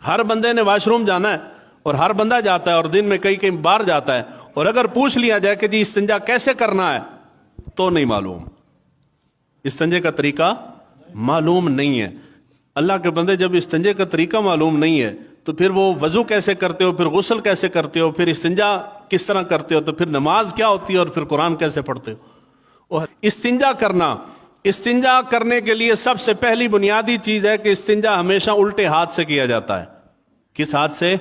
ہر بندے نے wash room جانا ہے اور ہر بندہ جاتا ہے اور دن میں کئی کئی بار جاتا ہے، اور اگر پوچھ لیا جائے کہ جی استنجا کیسے کرنا ہے تو نہیں معلوم، استنجے کا طریقہ معلوم نہیں ہے۔ اللہ کے بندے جب استنجے کا طریقہ معلوم نہیں ہے تو پھر وہ وضو کیسے کرتے ہو، پھر غسل کیسے کرتے ہو، پھر استنجا کس طرح کرتے ہو، تو پھر نماز کیا ہوتی ہے اور پھر قرآن کیسے پڑھتے ہو۔ اور استنجا کرنے کے لیے سب سے پہلی بنیادی چیز ہے کہ استنجا ہمیشہ الٹے ہاتھ سے کیا جاتا ہے۔ کس ہاتھ سے؟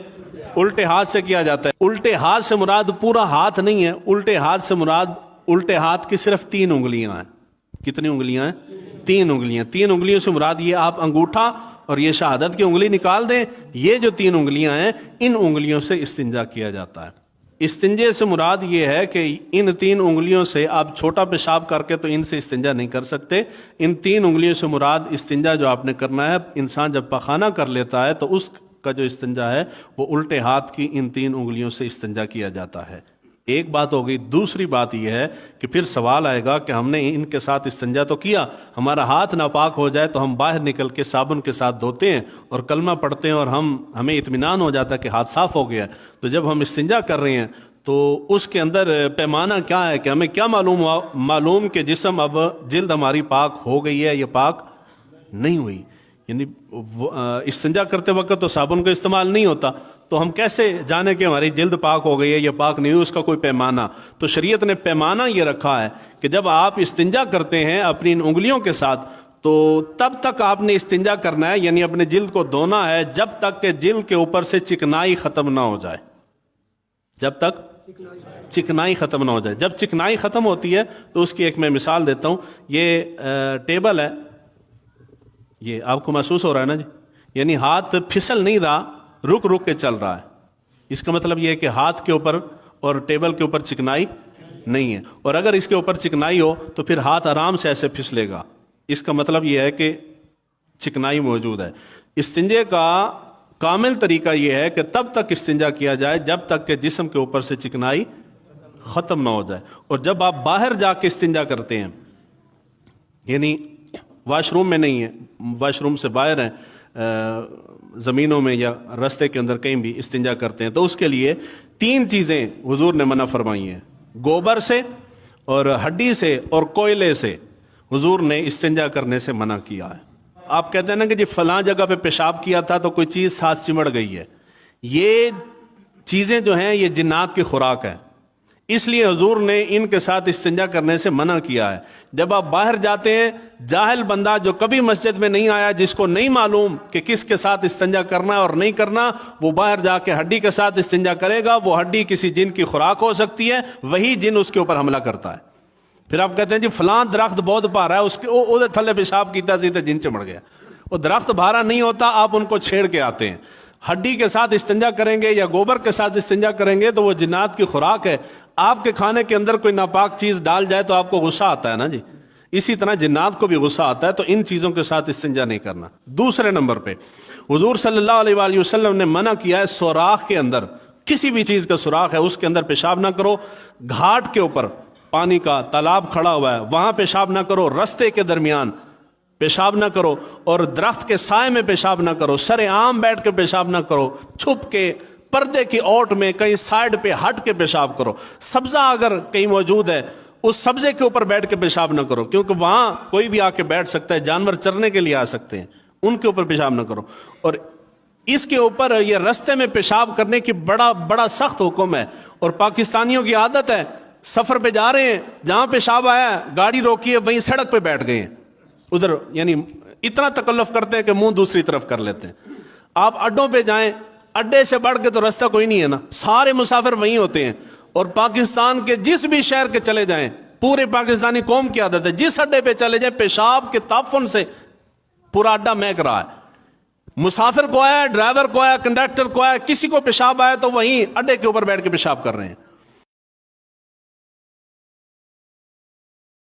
الٹے ہاتھ سے کیا جاتا ہے۔ الٹے ہاتھ سے مراد پورا ہاتھ نہیں ہے، الٹے ہاتھ سے مراد الٹے ہاتھ کی صرف 3 انگلیاں ہیں۔ کتنی انگلیاں ہیں؟ 3 انگلیاں۔ 3 انگلیوں سے مراد یہ آپ انگوٹھا اور یہ شہادت کی انگلی نکال دیں، یہ جو 3 انگلیاں ہیں ان انگلیوں سے استنجا کیا جاتا ہے۔ استنجے سے مراد یہ ہے کہ ان 3 انگلیوں سے آپ چھوٹا پیشاب کر کے تو ان سے استنجا نہیں کر سکتے۔ ان 3 انگلیوں سے مراد استنجا جو آپ نے کرنا ہے، انسان جب پخانہ کر لیتا ہے تو اس کا جو استنجا ہے وہ الٹے ہاتھ کی ان 3 انگلیوں سے استنجا کیا جاتا ہے۔ ایک بات ہو گئی۔ دوسری بات یہ ہے کہ پھر سوال آئے گا کہ ہم نے ان کے ساتھ استنجا تو کیا، ہمارا ہاتھ ناپاک ہو جائے تو ہم باہر نکل کے صابن کے ساتھ دھوتے ہیں اور کلمہ پڑھتے ہیں اور ہمیں اطمینان ہو جاتا ہے کہ ہاتھ صاف ہو گیا۔ تو جب ہم استنجا کر رہے ہیں تو اس کے اندر پیمانہ کیا ہے کہ ہمیں کیا معلوم کہ جسم اب جلد ہماری پاک ہو گئی ہے یا پاک نہیں ہوئی۔ یعنی استنجا کرتے وقت تو صابن کا استعمال نہیں ہوتا، تو ہم کیسے جانے کہ ہماری جلد پاک ہو گئی ہے یا پاک نہیں ہوئی، اس کا کوئی پیمانہ؟ تو شریعت نے پیمانہ یہ رکھا ہے کہ جب آپ استنجا کرتے ہیں اپنی ان انگلیوں کے ساتھ تو تب تک آپ نے استنجا کرنا ہے، یعنی اپنے جلد کو دھونا ہے جب تک کہ جلد کے اوپر سے چکنائی ختم نہ ہو جائے۔ جب تک چکنائی ختم نہ ہو جائے۔ جب چکنائی ختم ہوتی ہے تو اس کی ایک میں مثال دیتا ہوں۔ یہ ٹیبل ہے، یہ آپ کو محسوس ہو رہا ہے نا جی، یعنی ہاتھ پھسل نہیں رہا، رک رک کے چل رہا ہے۔ اس کا مطلب یہ ہے کہ ہاتھ کے اوپر اور ٹیبل کے اوپر چکنائی نہیں ہے، اور اگر اس کے اوپر چکنائی ہو تو پھر ہاتھ آرام سے ایسے پھسلے گا۔ اس کا مطلب یہ ہے کہ چکنائی موجود ہے۔ استنجے کا کامل طریقہ یہ ہے کہ تب تک استنجا کیا جائے جب تک کہ جسم کے اوپر سے چکنائی ختم نہ ہو جائے۔ اور جب آپ باہر جا کے استنجا کرتے ہیں، یعنی واش روم میں نہیں ہے، واش روم سے باہر ہیں، زمینوں میں یا رستے کے اندر کہیں بھی استنجا کرتے ہیں، تو اس کے لیے 3 چیزیں حضور نے منع فرمائی ہیں۔ گوبر سے اور ہڈی سے اور کوئلے سے حضور نے استنجا کرنے سے منع کیا ہے۔ آپ کہتے ہیں نا کہ جی فلاں جگہ پہ پیشاب کیا تھا تو کوئی چیز ساتھ چمڑ گئی ہے، یہ چیزیں جو ہیں یہ جنات کی خوراک ہے، اس لیے حضور نے ان کے ساتھ استنجا کرنے سے منع کیا ہے۔ جب آپ باہر جاتے ہیں، جاہل بندہ جو کبھی مسجد میں نہیں آیا، جس کو نہیں معلوم کہ کس کے ساتھ استنجا کرنا ہے اور نہیں کرنا، وہ باہر جا کے ہڈی کے ساتھ استنجا کرے گا۔ وہ ہڈی کسی جن کی خوراک ہو سکتی ہے، وہی جن اس کے اوپر حملہ کرتا ہے۔ پھر آپ کہتے ہیں جی فلاں درخت بہت بھارا ہے، اس کے تھلے پیشاب کیتا سیدھا جن چمڑ گیا۔ وہ درخت بھارا نہیں ہوتا، آپ ان کو چھیڑ کے آتے ہیں۔ ہڈی کے ساتھ استنجا کریں گے یا گوبر کے ساتھ استنجا کریں گے تو وہ جنات کی خوراک ہے۔ آپ کے کھانے کے اندر کوئی ناپاک چیز ڈال جائے تو آپ کو غصہ آتا ہے نا جی، اسی طرح جنات کو بھی غصہ آتا ہے، تو ان چیزوں کے ساتھ استنجا نہیں کرنا۔ دوسرے نمبر پہ حضور صلی اللہ علیہ وآلہ وسلم نے منع کیا ہے سوراخ کے اندر، کسی بھی چیز کا سوراخ ہے اس کے اندر پیشاب نہ کرو۔ گھاٹ کے اوپر پانی کا تالاب کھڑا ہوا ہے وہاں پیشاب نہ کرو، رستے کے درمیان پیشاب نہ کرو، اور درخت کے سائے میں پیشاب نہ کرو، سر عام بیٹھ کے پیشاب نہ کرو، چھپ کے پردے کی اوٹ میں کہیں سائڈ پہ ہٹ کے پیشاب کرو۔ سبزہ اگر کہیں موجود ہے اس سبزے کے اوپر بیٹھ کے پیشاب نہ کرو، کیونکہ وہاں کوئی بھی آ کے بیٹھ سکتا ہے، جانور چرنے کے لیے آ سکتے ہیں، ان کے اوپر پیشاب نہ کرو۔ اور اس کے اوپر یہ رستے میں پیشاب کرنے کی بڑا سخت حکم ہے، اور پاکستانیوں کی عادت ہے سفر پہ جا رہے ہیں، جہاں پیشاب آیا گاڑی روکی ہے وہیں سڑک پہ بیٹھ گئے ہیں، ادھر یعنی اتنا تکلف کرتے ہیں کہ منہ دوسری طرف کر لیتے ہیں۔ آپ اڈوں پہ جائیں، اڈے سے بڑھ کے تو رستہ کوئی نہیں ہے نا، سارے مسافر وہیں ہوتے ہیں۔ اور پاکستان کے جس بھی شہر کے چلے جائیں، پورے پاکستانی قوم کی عادت ہے جس اڈے پہ چلے جائیں پیشاب کے تعفن سے پورا اڈا مہک رہا ہے۔ مسافر کو آیا، ڈرائیور کو آیا، کنڈکٹر کو آیا، کسی کو پیشاب آیا تو وہیں اڈے کے اوپر بیٹھ کے پیشاب کر رہے ہیں۔